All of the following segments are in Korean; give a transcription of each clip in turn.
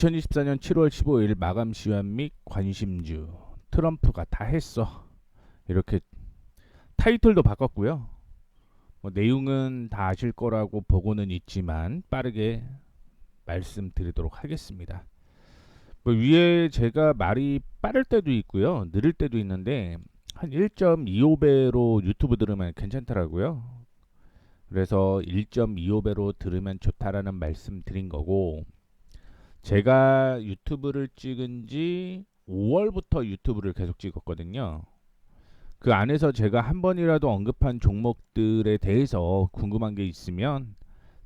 2024년 7월 15일 마감 시황 및 관심주. 트럼프가 다 했어. 이렇게 타이틀도 바꿨고요. 내용은 다 아실 거라고 보고는 있지만 빠르게 말씀드리도록 하겠습니다. 위에 제가 말이 빠를 때도 있고요. 느릴 때도 있는데 한 1.25배로 유튜브 들으면 괜찮더라고요. 그래서 1.25배로 들으면 좋다라는 말씀 드린 거고, 제가 유튜브를 찍은 지 5월부터 유튜브를 계속 찍었거든요. 그 안에서 제가 한 번이라도 언급한 종목들에 대해서 궁금한 게 있으면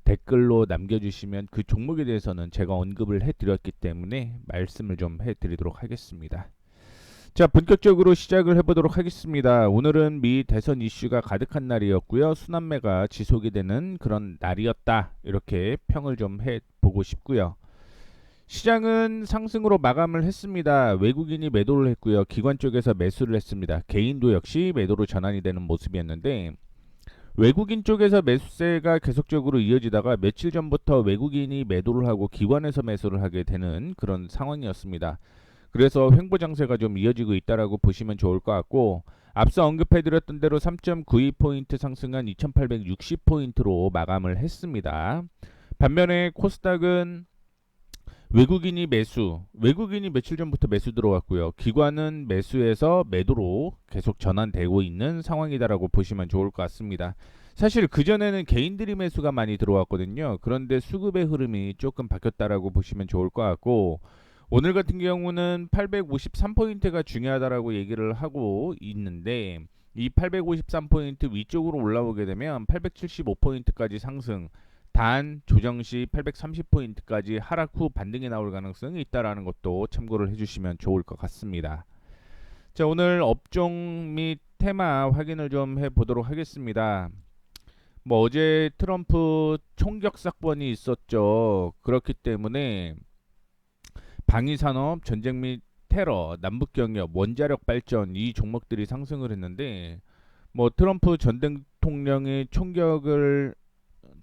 댓글로 남겨주시면 그 종목에 대해서는 제가 언급을 해드렸기 때문에 말씀을 좀 해드리도록 하겠습니다. 자, 본격적으로 시작을 해보도록 하겠습니다. 오늘은 미 대선 이슈가 가득한 날이었고요. 순환매가 지속이 되는 그런 날이었다, 이렇게 평을 좀 해보고 싶고요. 시장은 상승으로 마감을 했습니다. 외국인이 매도를 했고요. 기관 쪽에서 매수를 했습니다. 개인도 역시 매도로 전환이 되는 모습이었는데, 외국인 쪽에서 매수세가 계속적으로 이어지다가 며칠 전부터 외국인이 매도를 하고 기관에서 매수를 하게 되는 그런 상황이었습니다. 그래서 횡보 장세가 좀 이어지고 있다라고 보시면 좋을 것 같고, 앞서 언급해드렸던 대로 3.92포인트 상승한 2860포인트로 마감을 했습니다. 반면에 코스닥은 외국인이 며칠 전부터 매수 들어왔고요. 기관은 매수에서 매도로 계속 전환되고 있는 상황이다라고 보시면 좋을 것 같습니다. 사실 그전에는 개인들이 매수가 많이 들어왔거든요. 그런데 수급의 흐름이 조금 바뀌었다라고 보시면 좋을 것 같고, 오늘 같은 경우는 853포인트가 중요하다라고 얘기를 하고 있는데, 이 853포인트 위쪽으로 올라오게 되면 875포인트까지 상승, 단 조정 시 830포인트까지 하락 후 반등이 나올 가능성이 있다라는 것도 참고를 해주시면 좋을 것 같습니다. 자, 오늘 업종 및 테마 확인을 좀 해보도록 하겠습니다. 어제 트럼프 총격 사건이 있었죠. 그렇기 때문에 방위산업, 전쟁 및 테러, 남북경협, 원자력 발전, 이 종목들이 상승을 했는데, 트럼프 전 대통령이 총격을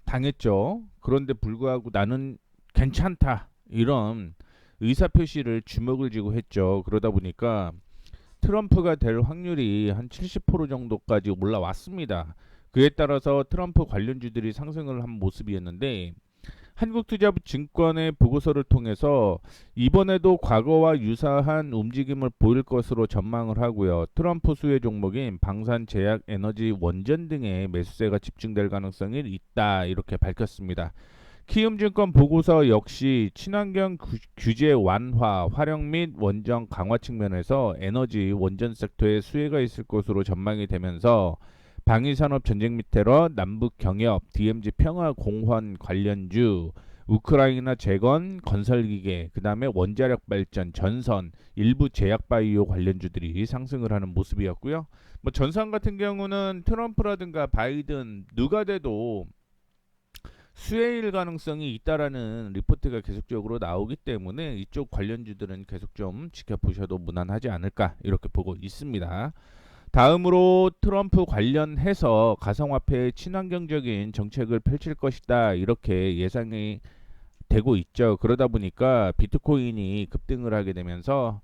당했죠. 그런데 불구하고 나는 괜찮다, 이런 의사표시를 주먹을 쥐고 했죠. 그러다 보니까 트럼프가 될 확률이 한 70% 정도까지 올라왔습니다. 그에 따라서 트럼프 관련주들이 상승을 한 모습이었는데, 한국투자증권의 보고서를 통해서 이번에도 과거와 유사한 움직임을 보일 것으로 전망을 하고요. 트럼프 수혜 종목인 방산, 제약, 에너지, 원전 등의 매수세가 집중될 가능성이 있다, 이렇게 밝혔습니다. 키움증권 보고서 역시 친환경 규제 완화, 활용 및 원전 강화 측면에서 에너지, 원전 섹터에 수혜가 있을 것으로 전망이 되면서 방위산업, 전쟁 및 테러, 남북 경협, DMZ 평화 공헌 관련주, 우크라이나 재건, 건설기계, 그 다음에 원자력 발전, 전선, 일부 제약바이오 관련주들이 상승을 하는 모습이었고요. 전선 같은 경우는 트럼프라든가 바이든 누가 돼도 수혜일 가능성이 있다라는 리포트가 계속적으로 나오기 때문에 이쪽 관련주들은 계속 좀 지켜보셔도 무난하지 않을까, 이렇게 보고 있습니다. 다음으로 트럼프 관련해서 가상화폐의 친환경적인 정책을 펼칠 것이다, 이렇게 예상이 되고 있죠. 그러다 보니까 비트코인이 급등을 하게 되면서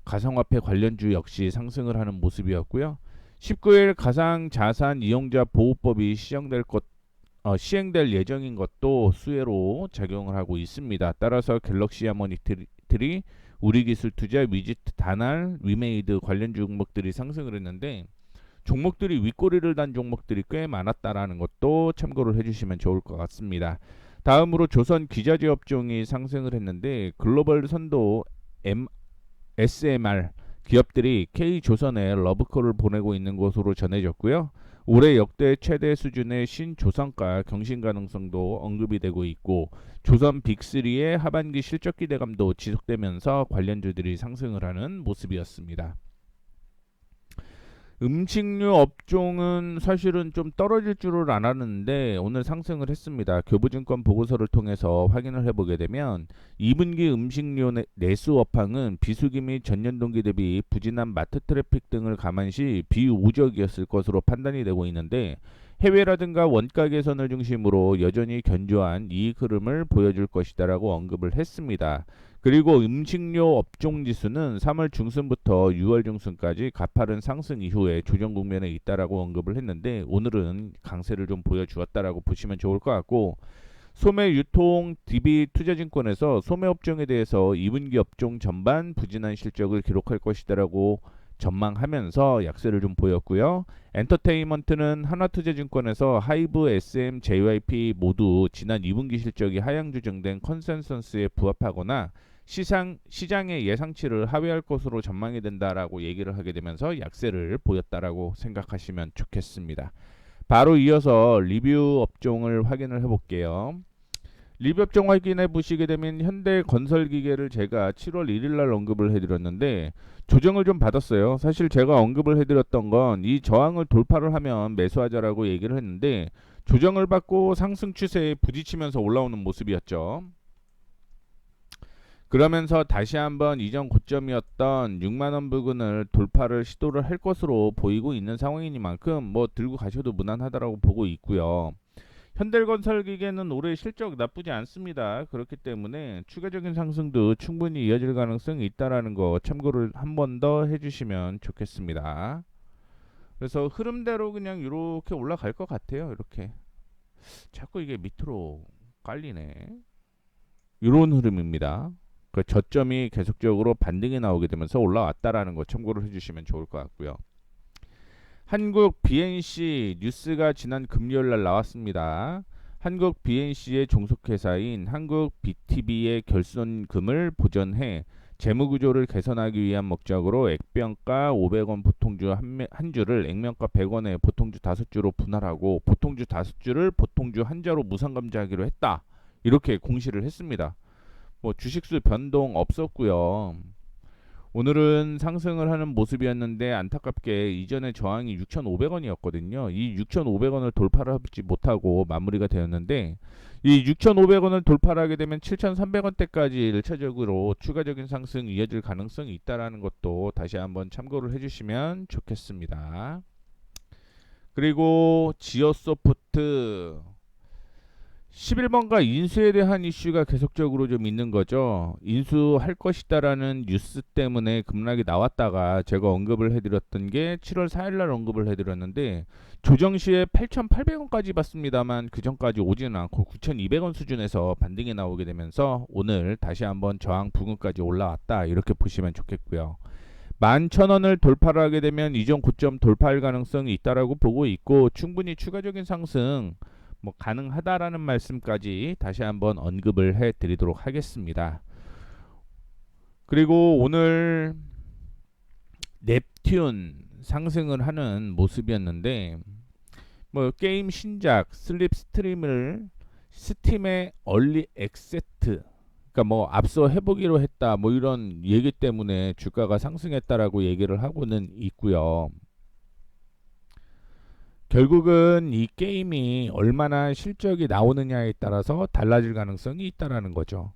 가상화폐 관련주 역시 상승을 하는 모습이었고요. 19일 가상자산 이용자 보호법이 시행될 예정인 것도 수혜로 작용을 하고 있습니다. 따라서 갤럭시 하모니틀이 우리기술 투자, 위지트, 다날, 위메이드 관련 종목들이 상승을 했는데, 종목들이 윗꼬리를 단 종목들이 꽤 많았다라는 것도 참고를 해주시면 좋을 것 같습니다. 다음으로 조선 기자재 업종이 상승을 했는데, 글로벌 선도 SMR 기업들이 K조선에 러브콜을 보내고 있는 것으로 전해졌고요. 올해 역대 최대 수준의 신조선가 경신 가능성도 언급이 되고 있고, 조선 빅3의 하반기 실적 기대감도 지속되면서 관련주들이 상승을 하는 모습이었습니다. 음식료 업종은 사실은 좀 떨어질 줄을 알았는데 오늘 상승을 했습니다. 교보증권 보고서를 통해서 확인을 해보게 되면 2분기 음식료 내수 업황은 비수기 및 전년 동기 대비 부진한 마트 트래픽 등을 감안시 비우적이었을 것으로 판단이 되고 있는데, 해외라든가 원가 개선을 중심으로 여전히 견조한 이익 흐름을 보여줄 것이다라고 언급을 했습니다. 그리고 음식료 업종 지수는 3월 중순부터 6월 중순까지 가파른 상승 이후에 조정 국면에 있다라고 언급을 했는데 오늘은 강세를 좀 보여주었다라고 보시면 좋을 것 같고, 소매 유통 DB 투자증권에서 소매 업종에 대해서 2분기 업종 전반 부진한 실적을 기록할 것이다라고 전망하면서 약세를 좀 보였고요. 엔터테인먼트는 하나투자증권에서 하이브, SM, JYP 모두 지난 2분기 실적이 하향 조정된 컨센서스에 부합하거나 시장의 예상치를 하회할 것으로 전망이 된다라고 얘기를 하게 되면서 약세를 보였다라고 생각하시면 좋겠습니다. 바로 이어서 리뷰 업종을 확인을 해볼게요. 리뷰 업종 확인해 보시게 되면 현대건설기계를 제가 7월 1일 날 언급을 해드렸는데 조정을 좀 받았어요. 사실 제가 언급을 해드렸던 건 이 저항을 돌파를 하면 매수하자라고 얘기를 했는데 조정을 받고 상승 추세에 부딪히면서 올라오는 모습이었죠. 그러면서 다시 한번 이전 고점이었던 6만원 부근을 돌파를 시도를 할 것으로 보이고 있는 상황이니만큼 뭐 들고 가셔도 무난하다라고 보고 있고요. 현대건설기계는 올해 실적 나쁘지 않습니다. 그렇기 때문에 추가적인 상승도 충분히 이어질 가능성이 있다라는 거 참고를 한 번 더 해주시면 좋겠습니다. 그래서 흐름대로 그냥 이렇게 올라갈 것 같아요. 이렇게 자꾸 이게 밑으로 깔리네. 이런 흐름입니다. 그 저점이 계속적으로 반등이 나오게 되면서 올라왔다라는 거 참고를 해주시면 좋을 것 같고요. 한국 BNC 뉴스가 지난 금요일 날 나왔습니다. 한국 BNC의 종속회사인 한국 BTB의 결손금을 보전해 재무구조를 개선하기 위한 목적으로 액면가 500원 보통주 한 주를 액면가 100원에 보통주 5주로 분할하고 보통주 5주를 보통주 한 자로 무상감자하기로 했다. 이렇게 공시를 했습니다. 뭐 주식수 변동 없었고요. 오늘은 상승을 하는 모습이었는데 안타깝게 이전에 저항이 6,500원이었거든요. 이 6,500원을 돌파를 하지 못하고 마무리가 되었는데 이 6,500원을 돌파를 하게 되면 7,300원대까지 1차적으로 추가적인 상승 이어질 가능성이 있다라는 것도 다시 한번 참고를 해주시면 좋겠습니다. 그리고 지오소프트 11번가 인수에 대한 이슈가 계속적으로 좀 있는 거죠. 인수할 것이다라는 뉴스 때문에 급락이 나왔다가 제가 언급을 해드렸던 게 7월 4일날 언급을 해드렸는데 조정 시에 8,800원까지 봤습니다만 그 전까지 오지는 않고 9,200원 수준에서 반등이 나오게 되면서 오늘 다시 한번 저항 부근까지 올라왔다 이렇게 보시면 좋겠고요. 11,000원을 돌파를 하게 되면 이전 고점 돌파할 가능성이 있다라고 보고 있고 충분히 추가적인 상승 뭐 가능하다라는 말씀까지 다시 한번 언급을 해 드리도록 하겠습니다. 그리고 오늘 넵튠 상승을 하는 모습이었는데 뭐 게임 신작 슬립스트림을 스팀의 얼리 액세트 그러니까 뭐 앞서 해보기로 했다 뭐 이런 얘기 때문에 주가가 상승했다라고 얘기를 하고는 있고요. 결국은 이 게임이 얼마나 실적이 나오느냐에 따라서 달라질 가능성이 있다라는 거죠.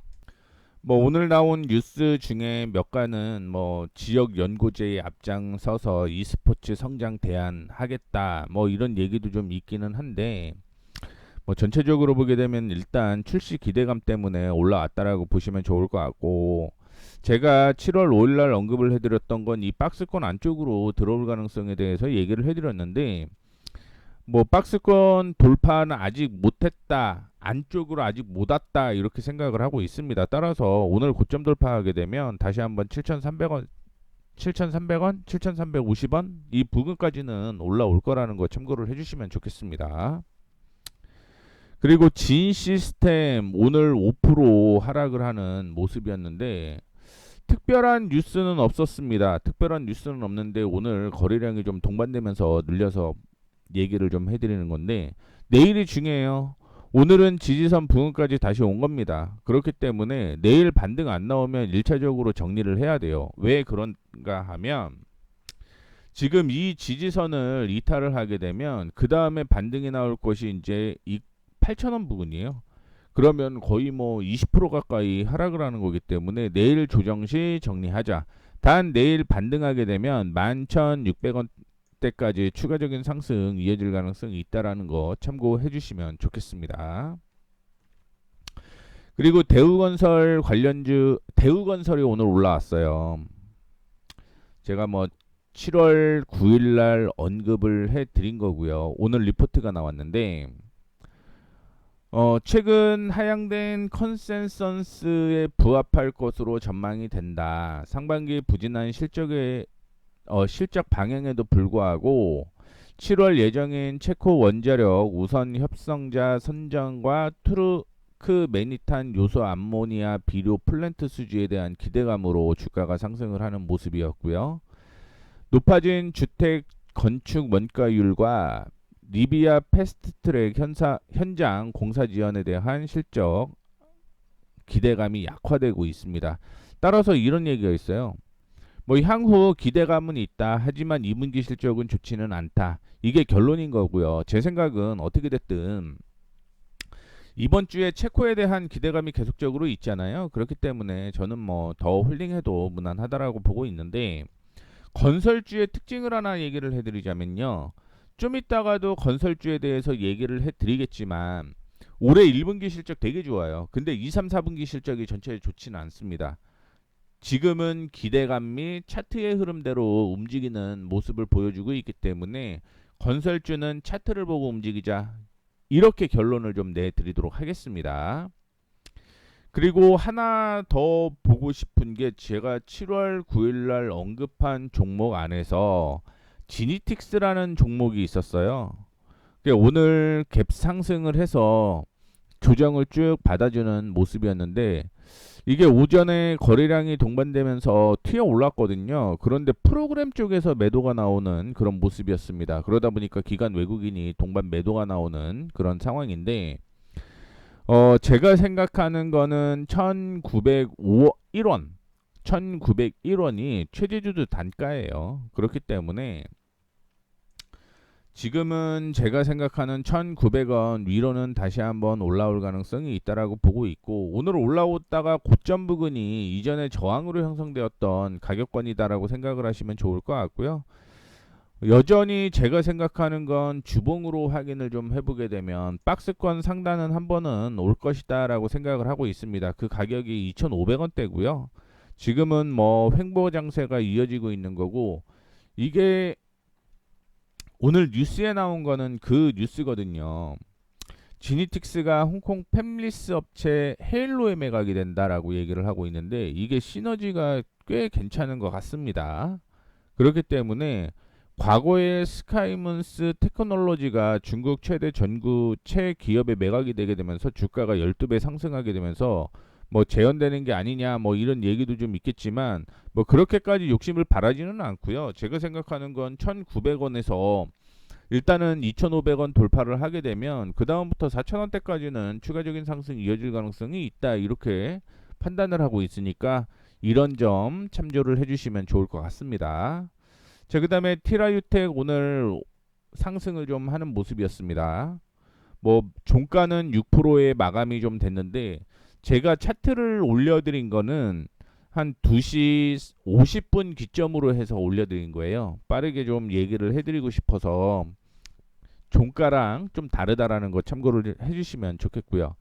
뭐 오늘 나온 뉴스 중에 몇 가는 뭐 지역 연고제에 앞장서서 e스포츠 성장 대안하겠다 뭐 이런 얘기도 좀 있기는 한데 뭐 전체적으로 보게 되면 일단 출시 기대감 때문에 올라왔다라고 보시면 좋을 것 같고 제가 7월 5일날 언급을 해드렸던 건 이 박스권 안쪽으로 들어올 가능성에 대해서 얘기를 해드렸는데 뭐 박스권 돌파는 아직 못했다 안쪽으로 아직 못 왔다 이렇게 생각을 하고 있습니다. 따라서 오늘 고점 돌파하게 되면 다시 한번 7,300원 7,350원 이 부근까지는 올라올 거라는 거 참고를 해주시면 좋겠습니다. 그리고 진시스템 오늘 5% 하락을 하는 모습이었는데 특별한 뉴스는 없었습니다. 특별한 뉴스는 없는데 오늘 거래량이 좀 동반되면서 늘려서 얘기를 좀 해드리는 건데 내일이 중요해요. 오늘은 지지선 부근까지 다시 온 겁니다. 그렇기 때문에 내일 반등 안 나오면 1차적으로 정리를 해야 돼요. 왜 그런가 하면 지금 이 지지선을 이탈을 하게 되면 그 다음에 반등이 나올 것이 이제 이 8,000원 부근이에요. 그러면 거의 뭐 20% 가까이 하락을 하는 거기 때문에 내일 조정 시 정리하자. 단 내일 반등하게 되면 11,600원 때까지 추가적인 상승 이어질 가능성이 있다라는 거 참고해 주시면 좋겠습니다. 그리고 대우건설 관련주, 대우건설이 오늘 올라왔어요. 제가 뭐 7월 9일 날 언급을 해 드린 거고요. 오늘 리포트가 나왔는데 최근 하향된 컨센서스에 부합할 것으로 전망이 된다. 상반기 부진한 실적 방향에도 불구하고 7월 예정인 체코 원자력 우선 협성자 선정과 투르크메니탄 요소 암모니아 비료 플랜트 수주에 대한 기대감으로 주가가 상승을 하는 모습이었고요. 높아진 주택 건축 원가율과 리비아 패스트트랙 현장 공사 지연에 대한 실적 기대감이 약화되고 있습니다. 따라서 이런 얘기가 있어요. 뭐 향후 기대감은 있다. 하지만 2분기 실적은 좋지는 않다. 이게 결론인 거고요. 제 생각은 어떻게 됐든 이번 주에 체코에 대한 기대감이 계속적으로 있잖아요. 그렇기 때문에 저는 뭐 더 홀딩해도 무난하다라고 보고 있는데 건설주의 특징을 하나 얘기를 해드리자면요. 좀 이따가도 건설주에 대해서 얘기를 해드리겠지만 올해 1분기 실적 되게 좋아요. 근데 2, 3, 4분기 실적이 전체에 좋지는 않습니다. 지금은 기대감 및 차트의 흐름대로 움직이는 모습을 보여주고 있기 때문에 건설주는 차트를 보고 움직이자 이렇게 결론을 좀 내드리도록 하겠습니다. 그리고 하나 더 보고 싶은 게 제가 7월 9일 날 언급한 종목 안에서 지니틱스라는 종목이 있었어요. 오늘 갭 상승을 해서 조정을 쭉 받아주는 모습이었는데 이게 오전에 거래량이 동반되면서 튀어 올랐거든요. 그런데 프로그램 쪽에서 매도가 나오는 그런 모습이었습니다. 그러다 보니까 기관 외국인이 동반 매도가 나오는 그런 상황인데 제가 생각하는 거는 1901원 1901원이 최저주도 단가예요. 그렇기 때문에 지금은 제가 생각하는 1900원 위로는 다시 한번 올라올 가능성이 있다라고 보고 있고 오늘 올라오다가 고점 부근이 이전에 저항으로 형성되었던 가격권이다라고 생각을 하시면 좋을 것 같고요. 여전히 제가 생각하는 건 주봉으로 확인을 좀 해보게 되면 박스권 상단은 한 번은 올 것이다 라고 생각을 하고 있습니다. 그 가격이 2,500원대고요. 지금은 뭐 횡보 장세가 이어지고 있는 거고 이게 오늘 뉴스에 나온 거는 그 뉴스거든요. 지니틱스가 홍콩 팹리스 업체 헤일로에 매각이 된다라고 얘기를 하고 있는데 이게 시너지가 꽤 괜찮은 것 같습니다. 그렇기 때문에 과거에 스카이문스 테크놀로지가 중국 최대 전구체 기업에 매각이 되게 되면서 주가가 12배 상승하게 되면서 뭐 재현되는 게 아니냐 뭐 이런 얘기도 좀 있겠지만 뭐 그렇게까지 욕심을 바라지는 않고요. 제가 생각하는 건 1,900원에서 일단은 2,500원 돌파를 하게 되면 그 다음부터 4,000원대까지는 추가적인 상승이 이어질 가능성이 있다 이렇게 판단을 하고 있으니까 이런 점 참조를 해주시면 좋을 것 같습니다. 자, 그 다음에 티라유텍 오늘 상승을 좀 하는 모습이었습니다. 뭐 종가는 6%의 마감이 좀 됐는데 제가 차트를 올려드린 거는 한 2시 50분 기점으로 해서 올려드린 거예요. 빠르게 좀 얘기를 해드리고 싶어서 종가랑 좀 다르다라는 거 참고를 해주시면 좋겠고요.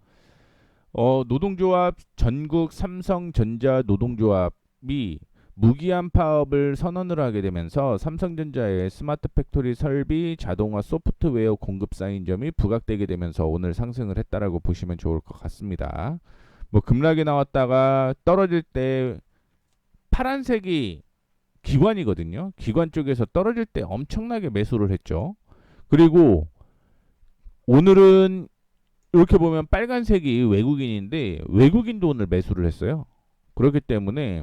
노동조합 전국 삼성전자 노동조합이 무기한 파업을 선언을 하게 되면서 삼성전자의 스마트 팩토리 설비, 자동화 소프트웨어 공급 쌓인 점이 부각되게 되면서 오늘 상승을 했다라고 보시면 좋을 것 같습니다. 뭐 급락이 나왔다가 떨어질 때 파란색이 기관이거든요. 기관 쪽에서 떨어질 때 엄청나게 매수를 했죠. 그리고 오늘은 이렇게 보면 빨간색이 외국인인데 외국인도 오늘 매수를 했어요. 그렇기 때문에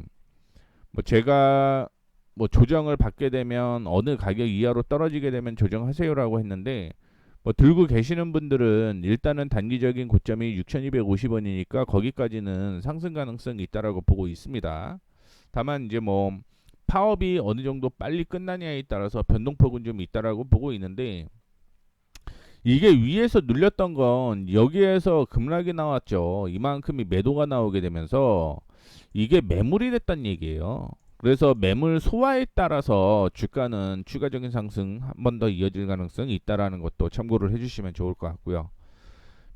뭐 제가 뭐 조정을 받게 되면 어느 가격 이하로 떨어지게 되면 조정하세요라고 했는데 뭐 들고 계시는 분들은 일단은 단기적인 고점이 6,250원이니까 거기까지는 상승 가능성이 있다라고 보고 있습니다. 다만 이제 뭐 파업이 어느 정도 빨리 끝나냐에 따라서 변동폭은 좀 있다라고 보고 있는데 이게 위에서 눌렸던 건 여기에서 급락이 나왔죠. 이만큼이 매도가 나오게 되면서 이게 매물이 됐단 얘기예요. 그래서 매물 소화에 따라서 주가는 추가적인 상승 한 번 더 이어질 가능성이 있다라는 것도 참고를 해주시면 좋을 것 같고요.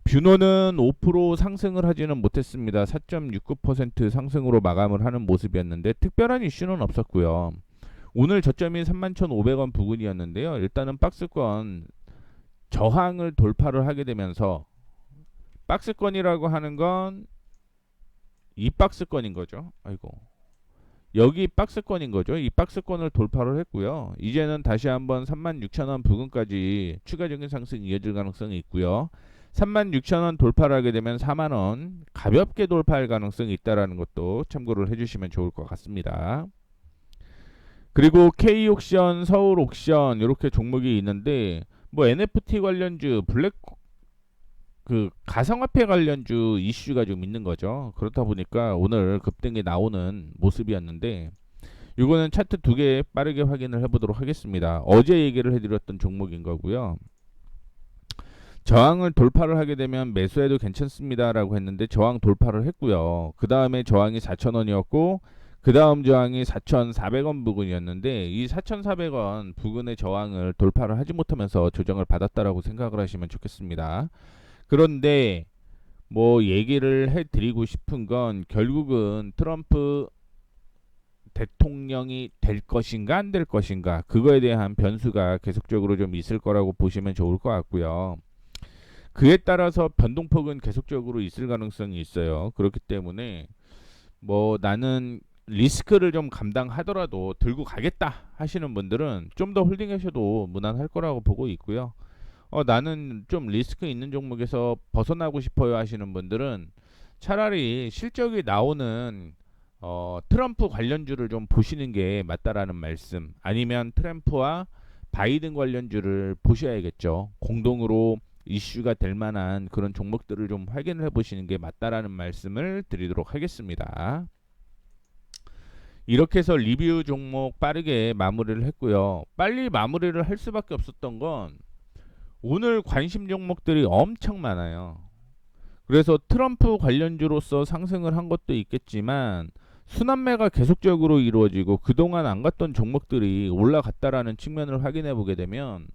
뷰노는 5% 상승을 하지는 못했습니다. 4.69% 상승으로 마감을 하는 모습이었는데 특별한 이슈는 없었고요. 오늘 저점이 31,500원 부근이었는데요. 일단은 박스권 저항을 돌파를 하게 되면서 박스권이라고 하는 건 이 박스권인 거죠. 아이고. 여기 박스권인 거죠. 이 박스권을 돌파를 했고요. 이제는 다시 한번 36,000원 부근까지 추가적인 상승이 이어질 가능성이 있고요. 36,000원 돌파를 하게 되면 4만원 가볍게 돌파할 가능성이 있다는 것도 참고를 해주시면 좋을 것 같습니다. 그리고 K옥션, 서울옥션 이렇게 종목이 있는데 뭐 NFT 관련주, 가상화폐 관련주 이슈가 좀 있는 거죠. 그렇다 보니까 오늘 급등이 나오는 모습이었는데 이거는 차트 두 개 빠르게 확인을 해보도록 하겠습니다. 어제 얘기를 해드렸던 종목인 거고요. 저항을 돌파를 하게 되면 매수해도 괜찮습니다라고 했는데 저항 돌파를 했고요. 그 다음에 저항이 4,000원이었고 그 다음 저항이 4,400원 부근이었는데 이 4,400원 부근의 저항을 돌파를 하지 못하면서 조정을 받았다라고 생각을 하시면 좋겠습니다. 그런데 뭐 얘기를 해드리고 싶은 건 결국은 트럼프 대통령이 될 것인가 안 될 것인가 그거에 대한 변수가 계속적으로 좀 있을 거라고 보시면 좋을 것 같고요. 그에 따라서 변동폭은 계속적으로 있을 가능성이 있어요. 그렇기 때문에 뭐 나는 리스크를 좀 감당하더라도 들고 가겠다 하시는 분들은 좀 더 홀딩하셔도 무난할 거라고 보고 있고요. 나는 좀 리스크 있는 종목에서 벗어나고 싶어요 하시는 분들은 차라리 실적이 나오는 트럼프 관련주를 좀 보시는 게 맞다라는 말씀, 아니면 트럼프와 바이든 관련주를 보셔야겠죠. 공동으로 이슈가 될 만한 그런 종목들을 좀 확인을 해보시는 게 맞다라는 말씀을 드리도록 하겠습니다. 이렇게 해서 리뷰 종목 빠르게 마무리를 했고요. 빨리 마무리를 할 수밖에 없었던 건 오늘 관심 종목들이 엄청 많아요. 그래서 트럼프 관련주로서 상승을 한 것도 있겠지만 순환매가 계속적으로 이루어지고 그동안 안 갔던 종목들이 올라갔다라는 측면을 확인해 보게 되면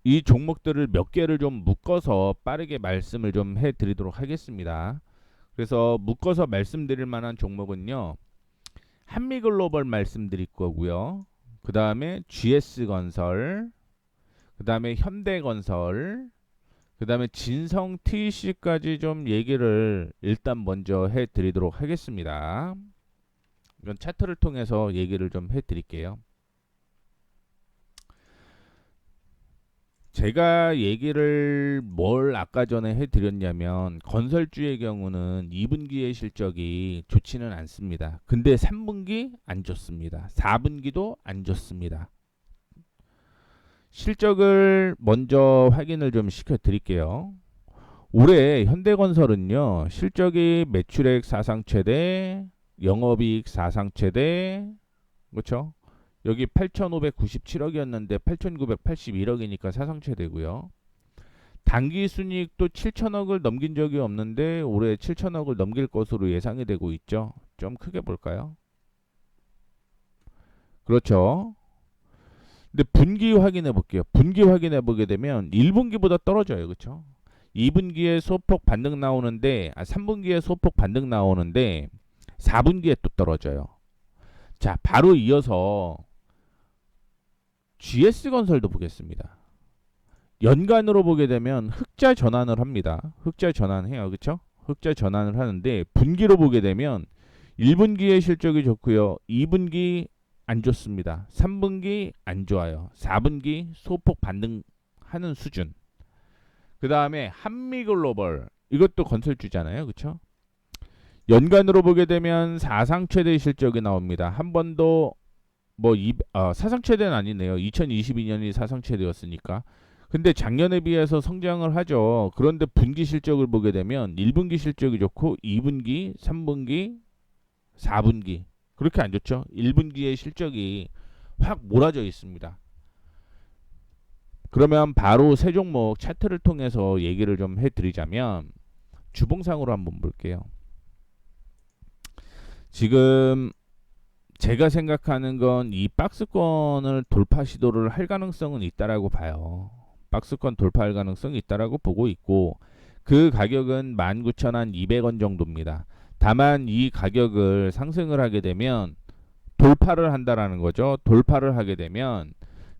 이 종목들을 몇 개를 좀 묶어서 빠르게 말씀을 좀 해드리도록 하겠습니다. 그래서 묶어서 말씀드릴 만한 종목은요, 한미글로벌 말씀드릴 거고요. 그 다음에 GS건설, 그 다음에 현대건설, 그 다음에 진성 TC까지 좀 얘기를 일단 먼저 해드리도록 하겠습니다. 이건 차트를 통해서 얘기를 좀 해드릴게요. 제가 얘기를 뭘 아까 전에 해드렸냐면 건설주의 경우는 2분기의 실적이 좋지는 않습니다. 근데 3분기 안 좋습니다. 4분기도 안 좋습니다. 실적을 먼저 확인을 좀 시켜드릴게요. 올해 현대건설은요, 실적이 매출액 사상 최대, 영업이익 사상 최대, 그렇죠? 여기 8,597억이었는데 8,981억이니까 사상 최대고요. 당기 순이익도 7천억을 넘긴 적이 없는데 올해 7천억을 넘길 것으로 예상이 되고 있죠. 좀 크게 볼까요? 그렇죠. 근데 분기 확인해 볼게요. 분기 확인해 보게 되면 1분기보다 떨어져요. 그렇죠? 2분기에 소폭 반등 나오는데 3분기에 소폭 반등 나오는데 4분기에 또 떨어져요. 자, 바로 이어서 GS건설도 보겠습니다. 연간으로 보게 되면 흑자 전환을 합니다. 흑자 전환해요. 그렇죠? 흑자 전환을 하는데 분기로 보게 되면 1분기의 실적이 좋고요. 2분기 안 좋습니다. 3분기 안 좋아요. 4분기 소폭 반등하는 수준. 그 다음에 한미글로벌, 이것도 건설주잖아요. 그렇죠? 연간으로 보게 되면 사상 최대 실적이 나옵니다. 한 번도 사상 최대는 아니네요. 2022년이 사상 최대였으니까. 근데 작년에 비해서 성장을 하죠. 그런데 분기 실적을 보게 되면 1분기 실적이 좋고 2분기, 3분기, 4분기 그렇게 안 좋죠. 1분기의 실적이 확 몰아져 있습니다. 그러면 바로 세 종목 차트를 통해서 얘기를 좀 해드리자면 주봉상으로 한번 볼게요. 지금 제가 생각하는 건 이 박스권을 돌파 시도를 할 가능성은 있다라고 봐요. 박스권 돌파할 가능성이 있다라고 보고 있고 그 가격은 19,200원 정도입니다. 다만 이 가격을 상승을 하게 되면 돌파를 한다라는 거죠. 돌파를 하게 되면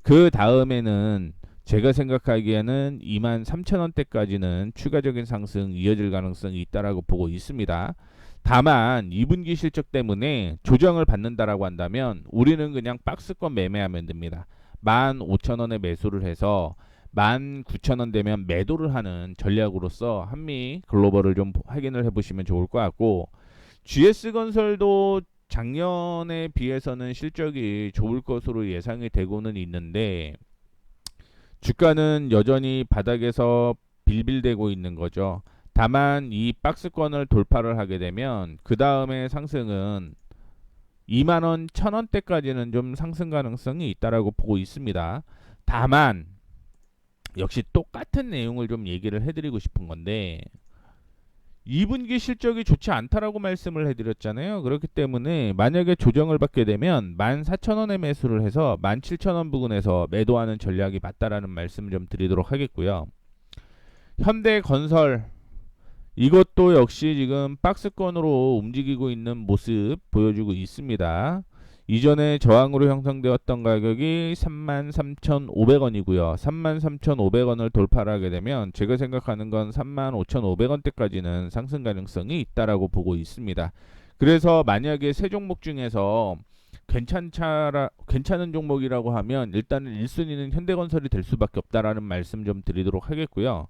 그 다음에는 제가 생각하기에는 23,000원대까지는 추가적인 상승 이어질 가능성이 있다라고 보고 있습니다. 다만 2분기 실적 때문에 조정을 받는다라고 한다면 우리는 그냥 박스권 매매하면 됩니다. 15,000원에 매수를 해서 19,000원 되면 매도를 하는 전략으로서 한미 글로벌을 좀 확인을 해보시면 좋을 것 같고 GS건설도 작년에 비해서는 실적이 좋을 것으로 예상이 되고는 있는데 주가는 여전히 바닥에서 빌빌대고 있는 거죠. 다만 이 박스권을 돌파를 하게 되면 그 다음에 상승은 2만원, 1,000원대까지는 좀 상승 가능성이 있다라고 보고 있습니다. 다만 역시 똑같은 내용을 좀 얘기를 해드리고 싶은 건데 2분기 실적이 좋지 않다라고 말씀을 해드렸잖아요. 그렇기 때문에 만약에 조정을 받게 되면 14,000원에 매수를 해서 17,000원 부근에서 매도하는 전략이 맞다라는 말씀을 좀 드리도록 하겠고요. 현대건설 이것도 역시 지금 박스권으로 움직이고 있는 모습 보여주고 있습니다. 이전에 저항으로 형성되었던 가격이 33,500원이고요. 33,500원을 돌파를 하게 되면 제가 생각하는 건 35,500원대까지는 상승 가능성이 있다라고 보고 있습니다. 그래서 만약에 세 종목 중에서 괜찮은 종목이라고 하면 일단은 1순위는 현대건설이 될 수밖에 없다라는 말씀 좀 드리도록 하겠고요.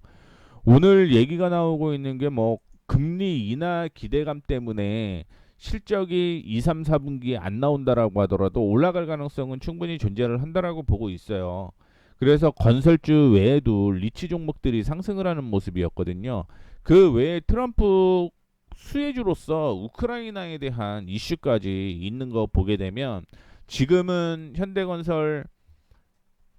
오늘 얘기가 나오고 있는 게 뭐 금리 인하 기대감 때문에 실적이 2, 3, 4분기에 안 나온다라고 하더라도 올라갈 가능성은 충분히 존재를 한다라고 보고 있어요. 그래서 건설주 외에도 리치 종목들이 상승을 하는 모습이었거든요. 그 외에 트럼프 수혜주로서 우크라이나에 대한 이슈까지 있는 거 보게 되면 지금은 현대건설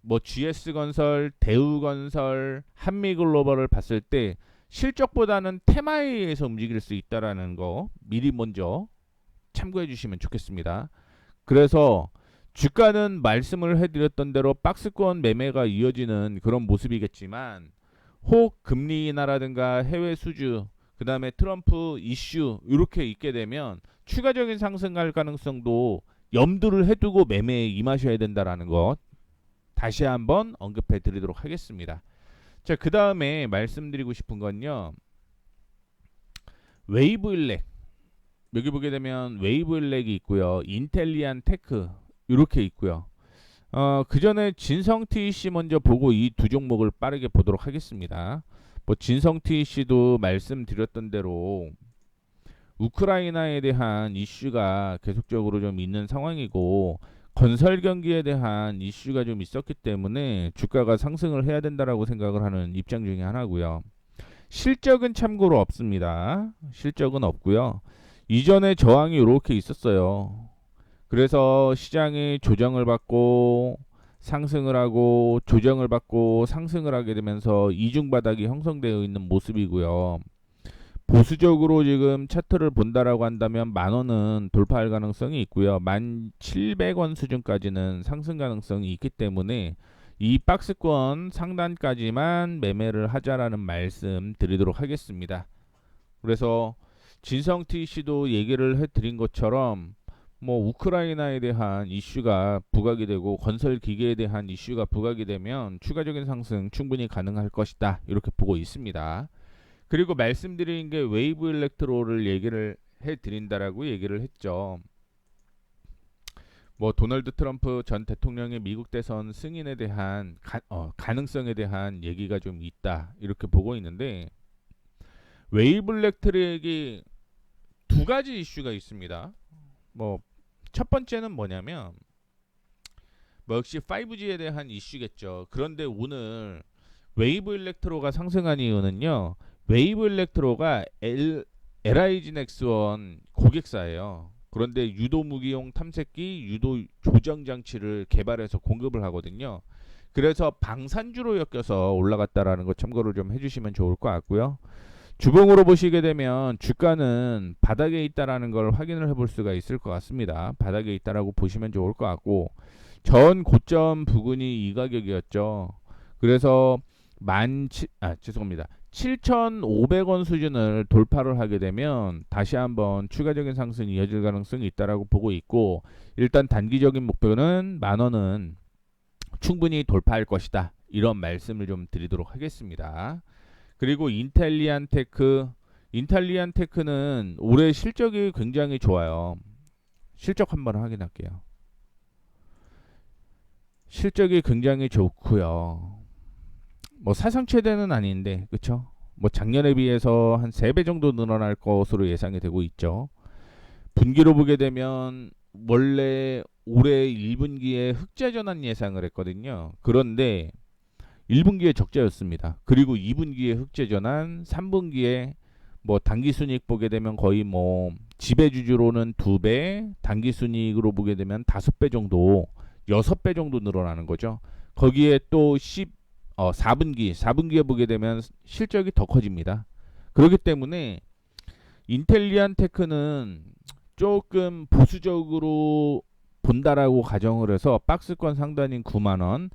뭐 GS건설, 대우건설, 한미글로벌을 봤을 때 실적보다는 테마에 의해서 움직일 수 있다라는 거 미리 먼저 참고해 주시면 좋겠습니다. 그래서 주가는 말씀을 해드렸던 대로 박스권 매매가 이어지는 그런 모습이겠지만 혹 금리 인하라든가 해외 수주 그 다음에 트럼프 이슈 이렇게 있게 되면 추가적인 상승할 가능성도 염두를 해두고 매매에 임하셔야 된다라는 것 다시 한번 언급해 드리도록 하겠습니다. 자, 그 다음에 말씀드리고 싶은 건요. 웨이브일렉 여기 보게 되면 웨이브일렉이 있고요. 인텔리안 테크 이렇게 있고요. 그 전에 진성 TEC 먼저 보고 이 두 종목을 빠르게 보도록 하겠습니다. 뭐 진성 TEC도 말씀드렸던 대로 우크라이나에 대한 이슈가 계속적으로 좀 있는 상황이고 건설 경기에 대한 이슈가 좀 있었기 때문에 주가가 상승을 해야 된다라고 생각을 하는 입장 중에 하나고요. 실적은 참고로 없습니다. 실적은 없고요. 이전에 저항이 이렇게 있었어요. 그래서 시장이 조정을 받고 상승을 하고 조정을 받고 상승을 하게 되면서 이중 바닥이 형성되어 있는 모습이고요. 보수적으로 지금 차트를 본다라고 한다면 10,000원은 돌파할 가능성이 있고요. 1,700원 수준까지는 상승 가능성이 있기 때문에 이 박스권 상단까지만 매매를 하자라는 말씀 드리도록 하겠습니다. 그래서 진성 TC도 얘기를 해드린 것처럼 뭐 우크라이나에 대한 이슈가 부각이 되고 건설 기계에 대한 이슈가 부각이 되면 추가적인 상승 충분히 가능할 것이다 이렇게 보고 있습니다. 그리고 말씀드린 게 웨이브 일렉트로를 얘기를 해드린다라고 얘기를 했죠. 뭐 도널드 트럼프 전 대통령의 미국 대선 승인에 대한 가능성에 대한 얘기가 좀 있다 이렇게 보고 있는데 웨이브 일렉트릭이 두 가지 이슈가 있습니다. 뭐 첫 번째는 뭐냐면 뭐 역시 5G에 대한 이슈겠죠. 그런데 오늘 웨이브 일렉트로가 상승한 이유는요. 웨이브 일렉트로가 LIG 넥스원 고객사예요. 그런데 유도 무기용 탐색기, 유도 조정 장치를 개발해서 공급을 하거든요. 그래서 방산주로 엮여서 올라갔다라는 거 참고를 좀 해주시면 좋을 것 같고요. 주봉으로 보시게 되면 주가는 바닥에 있다라는 걸 확인을 해볼 수가 있을 것 같습니다. 바닥에 있다라고 보시면 좋을 것 같고, 전 고점 부근이 이 가격이었죠. 그래서 죄송합니다. 7,500원 수준을 돌파를 하게 되면 다시 한번 추가적인 상승이 이어질 가능성이 있다라고 보고 있고, 일단 단기적인 목표는 10,000원은 충분히 돌파할 것이다. 이런 말씀을 좀 드리도록 하겠습니다. 그리고 인텔리안테크는 올해 실적이 굉장히 좋아요. 실적 한번 확인할게요. 실적이 굉장히 좋고요. 뭐 사상 최대는 아닌데, 그쵸? 뭐 작년에 비해서 한 3배 정도 늘어날 것으로 예상이 되고 있죠. 분기로 보게 되면 원래 올해 1분기에 흑자 전환 예상을 했거든요. 그런데 1분기에 적자였습니다. 그리고 2분기에 흑자 전환, 3분기에 뭐 단기 순이익 보게 되면 거의 뭐 지배주주로는 2배, 단기 순이익으로 보게 되면 5배 정도, 6배 정도 늘어나는 거죠. 거기에 또 4분기에 보게 되면 실적이 더 커집니다. 그렇기 때문에 인텔리안테크는 조금 보수적으로 본다라고 가정을 해서 박스권 상단인 9만원,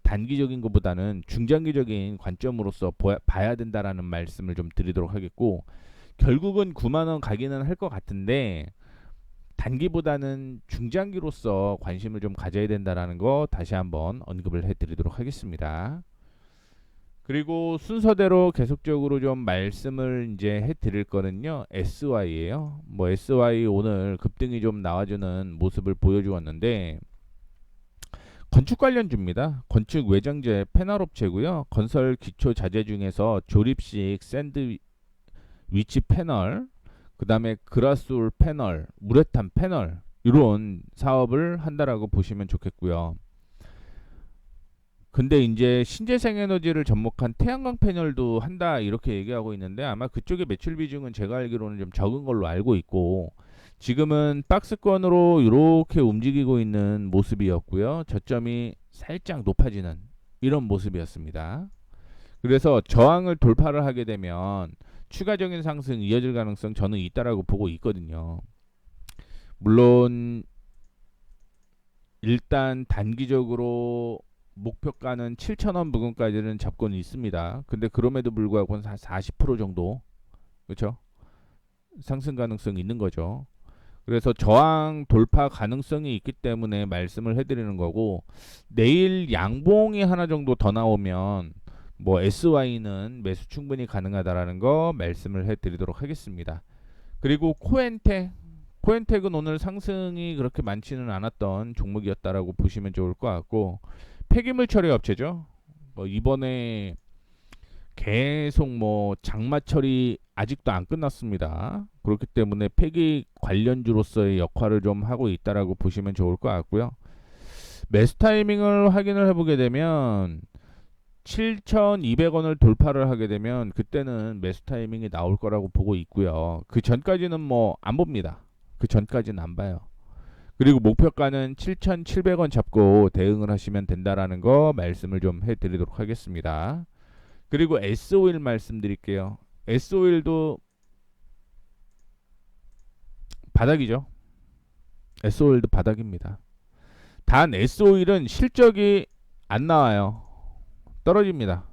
단기적인 것보다는 중장기적인 관점으로서 봐야 된다라는 말씀을 좀 드리도록 하겠고, 결국은 9만원 가기는 할 것 같은데 단기보다는 중장기로서 관심을 좀 가져야 된다라는 거 다시 한번 언급을 해드리도록 하겠습니다. 그리고 순서대로 계속적으로 좀 말씀을 이제 해드릴 거는요, SY예요. 뭐 SY 오늘 급등이 좀 나와주는 모습을 보여주었는데, 건축 관련주입니다. 건축 외장재 패널 업체고요. 건설 기초 자재 중에서 조립식 샌드 위치 패널, 그 다음에 그라스울 패널, 우레탄 패널, 이런 사업을 한다라고 보시면 좋겠고요. 근데 이제 신재생 에너지를 접목한 태양광 패널도 한다 이렇게 얘기하고 있는데, 아마 그쪽의 매출 비중은 제가 알기로는 좀 적은 걸로 알고 있고, 지금은 박스권으로 이렇게 움직이고 있는 모습이었고요. 저점이 살짝 높아지는 이런 모습이었습니다. 그래서 저항을 돌파를 하게 되면 추가적인 상승 이어질 가능성 저는 있다라고 보고 있거든요. 물론 일단 단기적으로 목표가는 7,000원 부근까지는 잡고는 있습니다. 근데 그럼에도 불구하고 한 40% 정도, 그렇죠? 상승 가능성이 있는 거죠. 그래서 저항 돌파 가능성이 있기 때문에 말씀을 해드리는 거고, 내일 양봉이 하나 정도 더 나오면 뭐 SY는 매수 충분히 가능하다라는 거 말씀을 해드리도록 하겠습니다. 그리고 코엔텍은 오늘 상승이 그렇게 많지는 않았던 종목이었다라고 보시면 좋을 것 같고, 폐기물 처리 업체죠. 뭐 이번에 계속 뭐 장마 처리 아직도 안 끝났습니다. 그렇기 때문에 폐기 관련주로서의 역할을 좀 하고 있다라고 보시면 좋을 것 같고요. 매수 타이밍을 확인을 해보게 되면 7,200원을 돌파를 하게 되면 그때는 매수 타이밍이 나올 거라고 보고 있고요. 그 전까지는 뭐 안 봅니다. 그 전까지는 안 봐요. 그리고 목표가는 7,700원 잡고 대응을 하시면 된다라는 거 말씀을 좀 해드리도록 하겠습니다. 그리고 S오일 말씀드릴게요. S오일도 바닥이죠. S오일도 바닥입니다. 단 S오일은 실적이 안 나와요. 떨어집니다.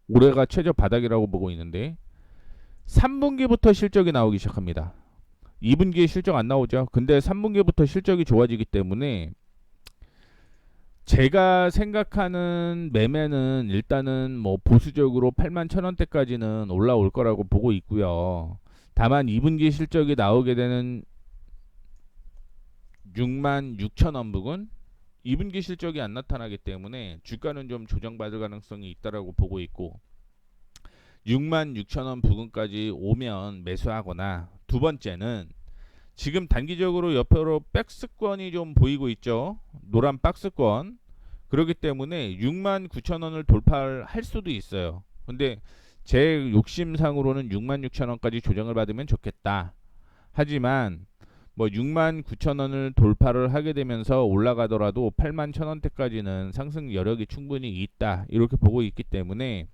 올해가 최저 바닥이라고 보고 있는데 3분기부터 실적이 나오기 시작합니다. 2분기에 실적 안 나오죠. 근데 3분기부터 실적이 좋아지기 때문에 제가 생각하는 매매는 일단은 뭐 보수적으로 81,000원대까지는 올라올 거라고 보고 있고요. 다만 2분기 실적이 나오게 되는 66,000원 부근, 2분기 실적이 안 나타나기 때문에 주가는 좀 조정받을 가능성이 있다라고 보고 있고, 66,000원 부근까지 오면 매수하거나, 두 번째는 지금 단기적으로 옆으로 박스권이 좀 보이고 있죠. 노란 박스권. 그렇기 때문에 69,000원을 돌파할 수도 있어요. 근데 제 욕심상으로는 66,000원까지 조정을 받으면 좋겠다. 하지만 뭐 69,000원을 돌파를 하게 되면서 올라가더라도 81,000원대까지는 상승 여력이 충분히 있다. 이렇게 보고 있기 때문에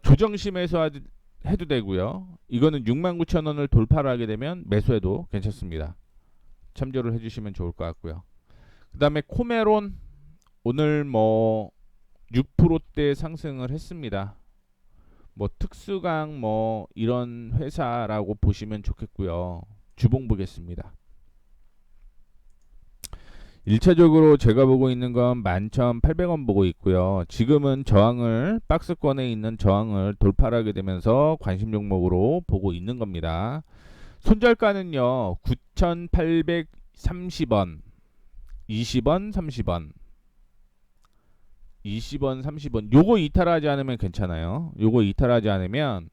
조정심에서 해도 되고요. 이거는 69,000원을 돌파를 하게 되면 매수해도 괜찮습니다. 참조를 해주시면 좋을 것 같고요. 그 다음에 코메론 오늘 뭐 6%대 상승을 했습니다. 뭐 특수강 뭐 이런 회사라고 보시면 좋겠고요. 주봉 보겠습니다. 1차적으로 제가 보고 있는 건 11,800원 보고 있고요. 지금은 저항을 박스권에 있는 저항을 돌파하게 되면서 관심 종목으로 보고 있는 겁니다. 손절가는요. 9,830원, 20원, 30원, 20원, 30원. 요거 이탈하지 않으면 괜찮아요. 요거 이탈하지 않으면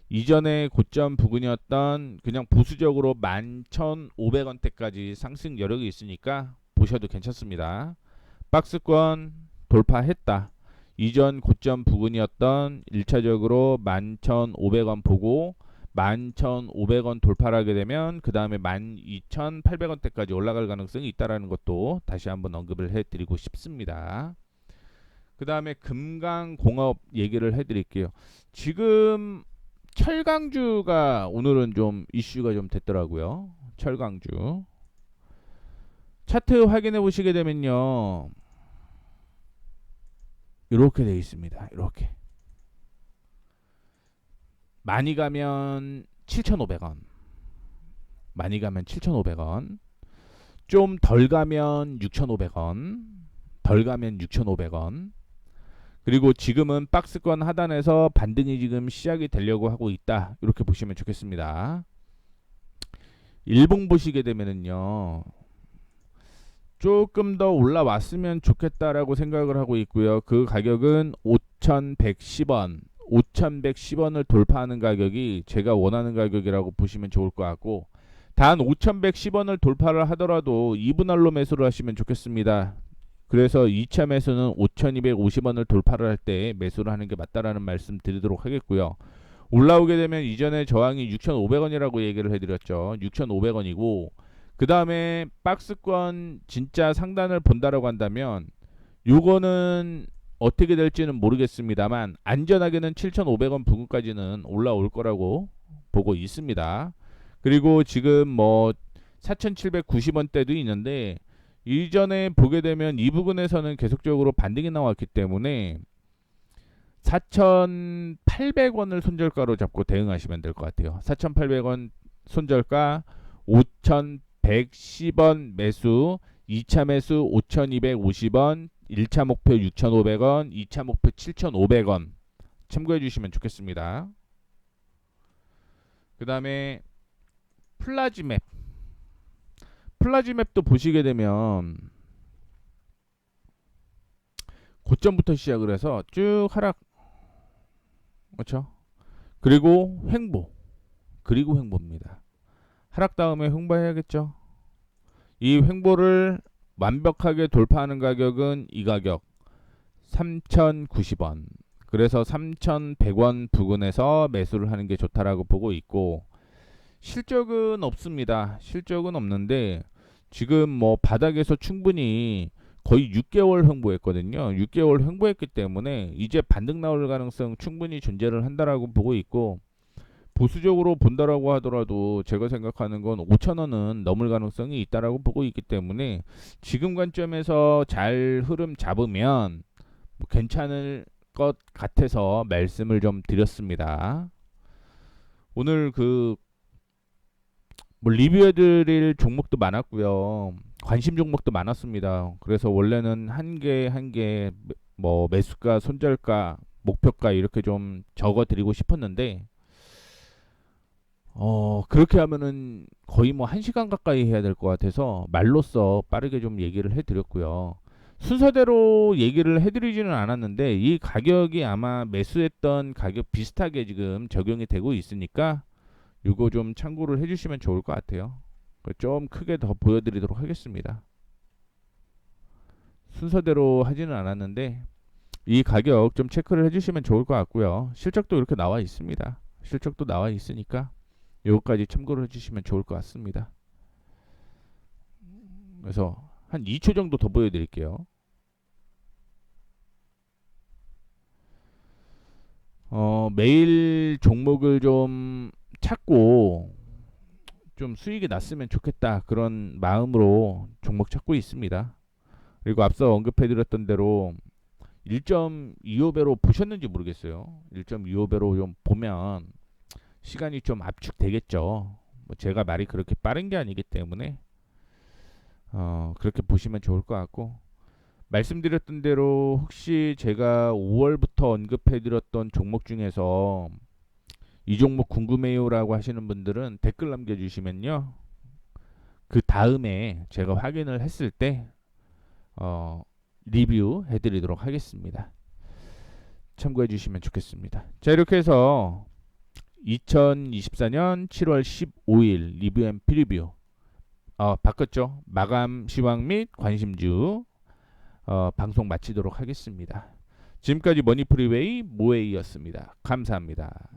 이전에 고점 부근이었던 그냥 보수적으로 11,500원대까지 상승 여력이 있으니까 보셔도 괜찮습니다. 박스권 돌파했다. 이전 고점 부근이었던 1차적으로 11,500원 보고 11,500원 돌파를 하게 되면 그 다음에 12,800원대까지 올라갈 가능성이 있다는 것도 다시 한번 언급을 해드리고 싶습니다. 그 다음에 금강공업 얘기를 해드릴게요. 지금 철강주가 오늘은 좀 이슈가 좀 됐더라고요. 철강주 차트 확인해 보시게 되면요, 이렇게 돼 있습니다. 이렇게 많이 가면 7,500원, 많이 가면 7,500원, 좀 덜 가면 6,500원, 덜 가면 6,500원. 그리고 지금은 박스권 하단에서 반등이 지금 시작이 되려고 하고 있다. 이렇게 보시면 좋겠습니다. 일봉 보시게 되면은요, 조금 더 올라왔으면 좋겠다라고 생각을 하고 있고요. 그 가격은 5,110원, 5,110원을 돌파하는 가격이 제가 원하는 가격이라고 보시면 좋을 것 같고, 단 5,110원을 돌파를 하더라도 2분할로 매수를 하시면 좋겠습니다. 그래서 2차 매수는 5,250원을 돌파를 할 때 매수를 하는 게 맞다라는 말씀 드리도록 하겠고요. 올라오게 되면 이전에 저항이 6,500원이라고 얘기를 해드렸죠. 6,500원이고 그 다음에 박스권 진짜 상단을 본다라고 한다면 요거는 어떻게 될지는 모르겠습니다만 안전하게는 7,500원 부근까지는 올라올 거라고 보고 있습니다. 그리고 지금 뭐 4,790원대도 있는데 이전에 보게 되면 이 부분에서는 계속적으로 반등이 나왔기 때문에 4,800원을 손절가로 잡고 대응하시면 될 것 같아요. 4,800원 손절가, 5,110원 매수, 2차 매수 5,250원, 1차 목표 6,500원, 2차 목표 7,500원 참고해 주시면 좋겠습니다. 그 다음에 플라지맵. 플라지맵도 보시게 되면 고점부터 시작을 해서 쭉 하락, 그렇죠? 그리고 횡보입니다. 하락 다음에 횡보해야겠죠. 이 횡보를 완벽하게 돌파하는 가격은 이 가격 3,090원. 그래서 3,100원 부근에서 매수를 하는 게 좋다라고 보고 있고, 실적은 없습니다. 실적은 없는데 지금 뭐 바닥에서 충분히 거의 6개월 횡보했거든요. 6개월 횡보했기 때문에 이제 반등 나올 가능성 충분히 존재를 한다라고 보고 있고, 보수적으로 본다라고 하더라도 제가 생각하는 건 5,000원은 넘을 가능성이 있다라고 보고 있기 때문에 지금 관점에서 잘 흐름 잡으면 뭐 괜찮을 것 같아서 말씀을 좀 드렸습니다. 오늘 뭐 리뷰해드릴 종목도 많았고요. 관심 종목도 많았습니다. 그래서 원래는 한 개 한 개 뭐 매수가, 손절가, 목표가 이렇게 좀 적어드리고 싶었는데 그렇게 하면은 거의 뭐 1시간 가까이 해야 될 것 같아서 말로써 빠르게 좀 얘기를 해드렸고요. 순서대로 얘기를 해드리지는 않았는데 이 가격이 아마 매수했던 가격 비슷하게 지금 적용이 되고 있으니까 이거 좀 참고를 해주시면 좋을 것 같아요. 좀 크게 더 보여드리도록 하겠습니다. 순서대로 하지는 않았는데 이 가격 좀 체크를 해주시면 좋을 것 같고요. 실적도 이렇게 나와 있습니다. 실적도 나와 있으니까 요거까지 참고를 해주시면 좋을 것 같습니다. 그래서 한 2초 정도 더 보여드릴게요. 매일 종목을 좀 찾고 좀 수익이 났으면 좋겠다 그런 마음으로 종목 찾고 있습니다. 그리고 앞서 언급해드렸던 대로 1.25배로 보셨는지 모르겠어요. 1.25배로 좀 보면 시간이 좀 압축되겠죠. 뭐 제가 말이 그렇게 빠른 게 아니기 때문에 그렇게 보시면 좋을 것 같고, 말씀드렸던 대로 혹시 제가 5월부터 언급해드렸던 종목 중에서 이 종목 궁금해요라고 하시는 분들은 댓글 남겨주시면요, 그 다음에 제가 확인을 했을 때 리뷰 해드리도록 하겠습니다. 참고해 주시면 좋겠습니다. 자, 이렇게 해서 2024년 7월 15일 리뷰 앤 프리뷰 바꿨죠. 마감 시황 및 관심주 방송 마치도록 하겠습니다. 지금까지 머니프리웨이 모에이였습니다. 감사합니다.